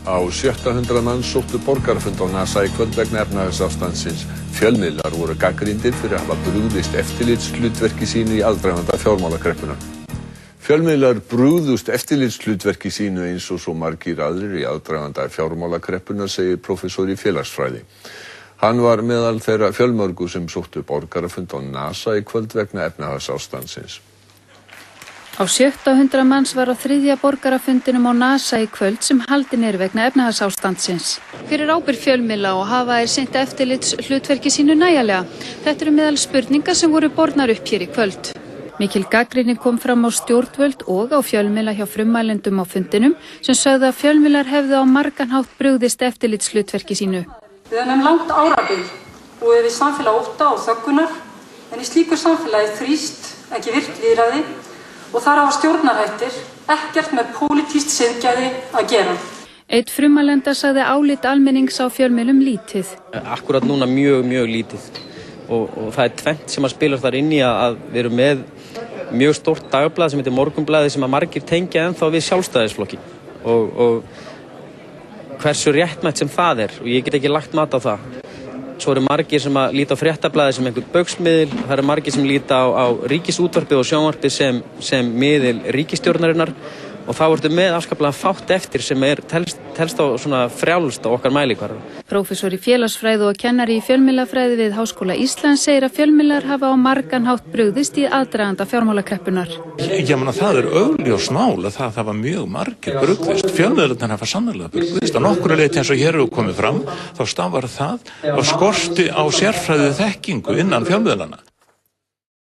Á 700 manns sóttu borgarafund á NASA í kvöld vegna efnahagsástandsins. Fjölmiðlar voru gagnrýndir fyrir að hafa brugðist eftirlitshlutverki sínu í aðdraganda fjármálakreppunnar. Fjölmiðlar brugðust eftirlitshlutverki sínu eins og svo margir aðrir í aðdraganda fjármálakreppunnar, segir prófessor í félagsfræði. Hann var meðal þeirra fjölmörgu sem sóttu borgarafund á NASA í kvöld vegna efnahagsástandsins. Á 700 manns var á 3. borgarafundinum á NASA í kvöld sem haldinn vegna efnahagsástandsins. Hver ábyrgð fjölmiðla og hafa þeir sinnt eftirlitshlutverki sínu nægjanlega? Þetta eru meðal spurningar sem voru bornar upp hér í kvöld. Mikil gagnrýni kom fram á stjórnvöld og á fjölmiðla hjá frummælendum á fundinum sem sögðu að fjölmiðlar hefðu á margan hátt brugðist eftirlitshlutverki sínu. Við höfum langt árabil búið við samfélag ótta og þöggunar, en í slíku samfélagi þrýst ekki virkt lýðræði og þar hafa stjórnarhættir ekkert með pólitískt siðgæði að gera. Einn frummælenda sagði álit almennings á fjölmiðlum lítið. Akkúrat núna mjög lítið og það er tvennt sem að spila þar inn í að við erum með mjög stórt dagblað sem heitir Morgunblaðið sem að margir tengja ennþá við Sjálfstæðisflokkin og hversu réttmætt sem það og ég get ekki lagt mat á það. Svo eru margir sem að líta á Fréttablaðið sem einhvern baugsmiðil, það eru margir sem líta á ríkisútvarpið og sjónvarpið sem miðil ríkisstjórnarinnar og þá ertu með afskaplega fátt eftir sem telst á svona frjálst á okkar mælikvarða. Prófessor í félagsfræði og kennari í fjölmiðlafræði við Háskóla Íslands segir að fjölmiðlar hafa á margan hátt brugðist í aðdraganda fjármálakreppunnar. Það er augljós mál að það var mjög margir brugðist. Fjölmiðlarnir hafa sannarlega brugðist. Á nokkru leyti eins og hér hefur komið fram, þá stafar það af skorti á sérfræði þekkingu innan fjölmiðlanna.